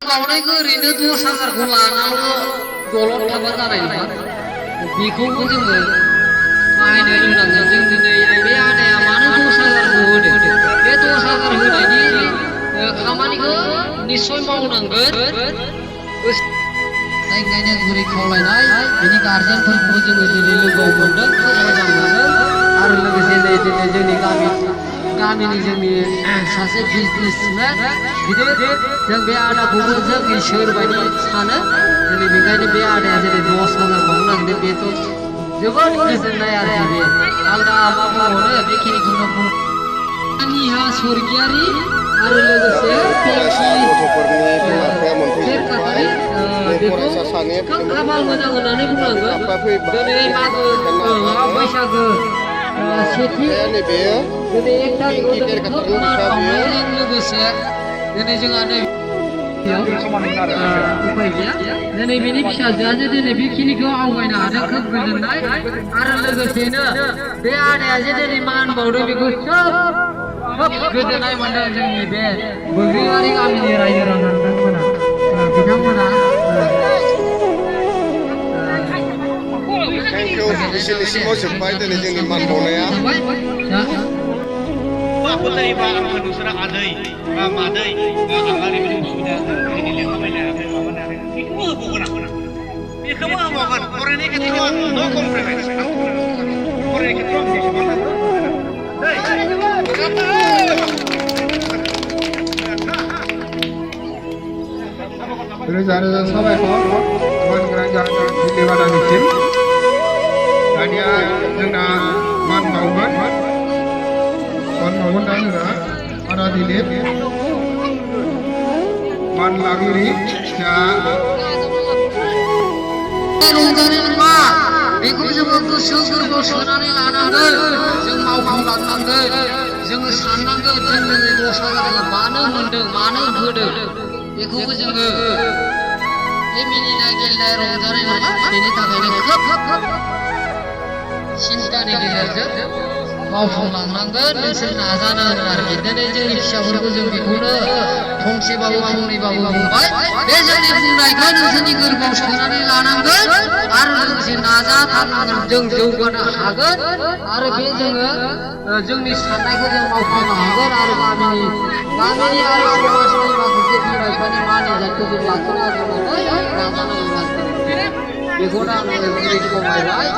मावनायखौ ओरैनो 10,000खौ लानांगौ दलद थाबा जानाय नङा बेखौबो जोङो बाहायनो रोंनांगोन जों दिनै बे आदाया मानो 10,000खौ होदों बे 10,000 होनायनि खामानिखौ निस्सय मावनांगोन जायगायनो गुरै खावलायनाय बेनि गारजेनफोरखौबो जोङो दिनै लोगोआव मोनदों खोब मोजां मोनदों आरो लोगोसे नै दिनै जोंनि गामिनि जोंनि सासे बिजनेसमेन गिदिर जों बे आदाखौबो जों इसोर बायदि सानो दिनै बेखायनो बे आदाया जेरै 10,000 बावनो नागिरदों बेथ' जोबोद गोजोननाय आरोखि बे आलदा मा बुंबावनो बेखिनिखौनो बुं निहा स्वर्गियारि आरो लोगोसे बेखौ खाफाल मोजां होननानै बुंनांगोन दिनै मागो बैसागो सेथि दिनै 1 तारिखआव खोब मान बावनायजों लोगोसे दिनै जोंहा नै उफाय गैया दिनै बेनि फिसाजोआसो दिनै बेखिनिखौ आवगायनो हादों खोब गोजोननाय आरो लोगोसेनो बे आदाया जे दिनै मान बावदों बेखौ खोब गोजोननाय मोनदों जोंनि बे बोग्रिबारि गामिनि रायजो राजाफोरा बिथांमोना बिसिनिसिमाव जोब्बाय दिनै जोंनि मान बावनाया माबाफोर जायोबा आंखौ नोंसोरा आदै बा मादै आंहा ओरैबायदि उसुबिदा दिनै लेखा बायनो हायाखै माबानो हायाखै बेखौबो होबावगोन बेखौबो होबावगोन फरायनाय खेथ्रआव आं नो कमप्रोमाइस आं फरायनाय खेथ्रआव आं जेसेबां रोजा रोजा साबायखर दिल्लीबादानिसिम दानिया जोंना मान बावगोन दा जोंहा आदा दिलीप मान लागिरि दा रंजानाय नङा बेखौ जोङो गोसो गोरबोआव सोनानै लानांगोन जों मावफुंलांनांगोन जोङो साननांगोन जों दिनै 10,000 मानो मोनदों मानो होदों बेखौबो जोङो बे मिनिनाय गेलेनाय रंजानाय नङा बेनि थाखायनो खोब सिन्तानि गेजेरजों मावफुंलांनांगोन नोंसोर नाजानांगोन आरोखि दिनै जोंनि फिसाफोरखौ जों बेखौनो फंसेबाबो फंनैबाबो बुंबाय बे जोंनि बुंनायखौ नोंसोरनि गोरबोआव सोनानै लानांगोन आरो लोगोसे नाजाथारनांगोन जों जौगानो हागोन आरो बे जोङो जोंनि साननायखौ जों मावफुंनो हागोन आरो गामिनि आरो समाजनि माखासे बिमा बिफानि मान इज्जतखौ जों लाखिनो हागोन नाजानांगोन बेखौनो आङो गुरै खावलायबाय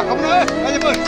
kamu aja bos.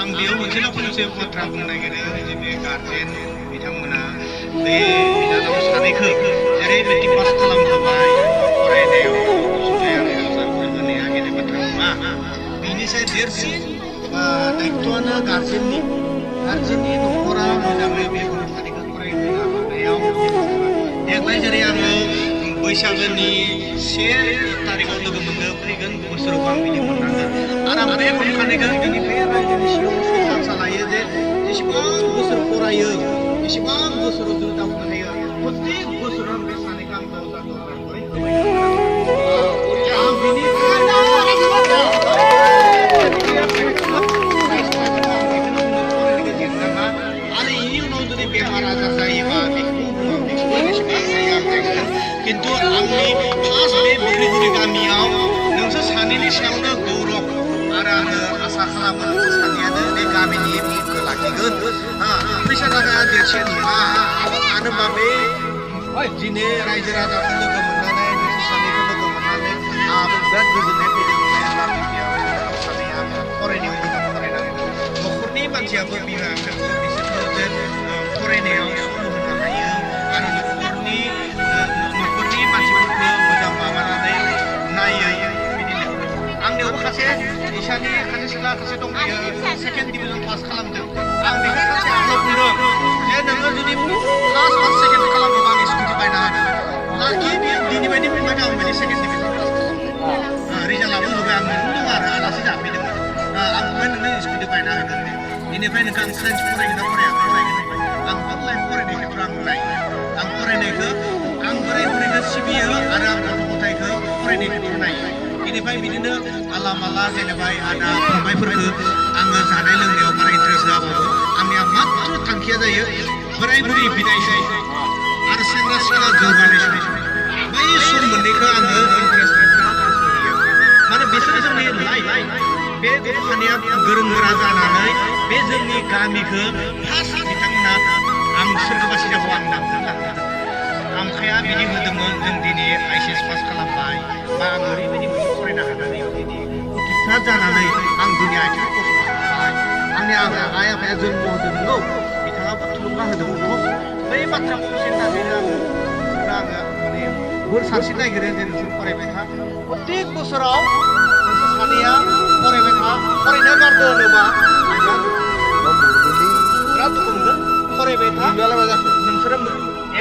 आं बेयाव मोनसेल' फंसे बाथ्रा बुंनो नागिरो जे बे गार्जेन बिथांमोना बे बिनानाव सानैखौ जेरैबायदि पास खालामहोबाय फरायनायाव अनसुंथाइ आरो हेफाजाबफोर होनाया गेदेर बाथ्रा नङा बेनिसाय देरसिन दायित्वआनो गार्जेननि न'खरा मोजाङै बे गथ' सानैखौ फरायहोनो हानायाव देग्लाय जेरै आङो बैसागोनि 1 तारिखआव लोगो मोनदों फैगोन बोसोराव आं बिदि मोननांगोन आरो आं बे गथ' सानैखौ बेनिफ्राय रायजोनि सिगाङाव आसा लायो जे जेसेबां बोसोर फरायो एसेबां बोसोराव जों दावगानो हायो प्रत्येक बोसोराव बे सानैखौ आं दरजा आं बेनिफ्राय आरो इनि उनाव जुदि बेमार आजार जायोबा किन्तु आंनि फार्स्ट बे बुरै गामियाव नोंसोर सानैनि सायावनो गौरब आरो आङो आसा खालामो नोंसोर सानैयानो बे गामिनि मुंखौ लाखिगोन फैसा थाखाया देरसिन नङा मानो होनबा बे दिनै रायजो राजाखौ लोगो मोननानै नोंसोर सानैखौ लोगो मोननानै आंबो बिराद गोजोननाय फैदों सानैया फरायनायाव मोजां फरायनानै न'खरनि मानसियाबो बिमा बिफाखौ बिसोरखौ जे फरायनायाव सम होनो हायो आरो न'खरनि मानसिफोरखौ मोजां माबानानै नायो बिदिनो आंनियावबो सासे इसानि सासे सिख्ला सासे दंखायो 2nd डिभिजन पास खालामदों आं बेखौ सासे आंनाव बुंदों जे नोङो जुदि क्लास 1 2nd खालामोबा आं स्कुटि बायना होगोन लाखि बियो दिनै बायदि फैबाय आं बायदि 2nd डिभिजन पास खालामदों रिजाल्टआबो होबाय आं न'आव दं आरो आलासि जाफैदोंमोन आं बुंबाय नोंनो स्कुटि बायना होगोन बेनिफ्राय नोंखौ आं साइन्स फरायगोन ना फरायगोन आं अनलाइन फरायनायखौ आं फरायनायखौ आं बोराय बुरैखौ सिबियो आरो आं गथ' गथायखौ फरायनायखौ नायो बेनिफ्राय बिदिनो आला माला जेनेबा आदा फंबायफोरखौ आङो जानाय लोंनायाव बारा इन्टारेस्ट होआबाबो आंनिया मात्र थांखिया जायो बोराय बुरै बिदाय सम आरो सेंग्रा सिख्ला जौगानाय सम बै सम मोननैखौ आङो इन्टारेस्ट माने बिसोरो जोंनि लाइफ बे गथ' सानैया गोरों गोरा जानानै बे जोंनि गामिखौ फार्स्ट बिथांमोना आं सोरखौबा सिगाङाव आं नामखौ आमखाया बिदि होदोंमोन जों दिनै ICS पास खालामबाय बा आं ओरैबायदि मोनसे फरायनो हानानै दिनै उथ्रिसार जानानै आं दिनै आथिङाव गसंबाय आंनि आइ आफाया जन्म होदों नंगौ बिथाङाबो थुलुंगा होदोंमोन बै बाथ्राखौ सिन्था खालामो आङो माने बोर सारस्रि नागिरो जे नोंसोर फरायबाय था प्रत्येक बोसोराव नोंसोर सानैया फरायबाय था फरायनो गारदो होनोबा बिराद दुखु मोनगोन फरायबाय था नोंसोरो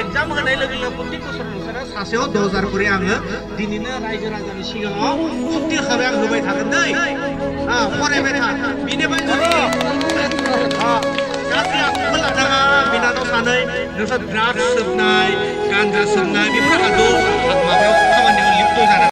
एग्जाम होनाय लोगो लोगो प्रत्येक बोसोर नोंसोरो सासेयाव 10,000 करि आङो दिनैनो रायजो राजानि सिगाङाव सुक्ति हिसाबै आं होबाय थागोन दै फरायबाय था बेनिफ्राय जुदि गाज्रि आखुखौ लानाङा बिनानाव सानै नोंसोर ड्राग्स सोबनाय गान्जा सोबनाय बेफोर आदब माबायाव खामानियाव लिप्त जानाङा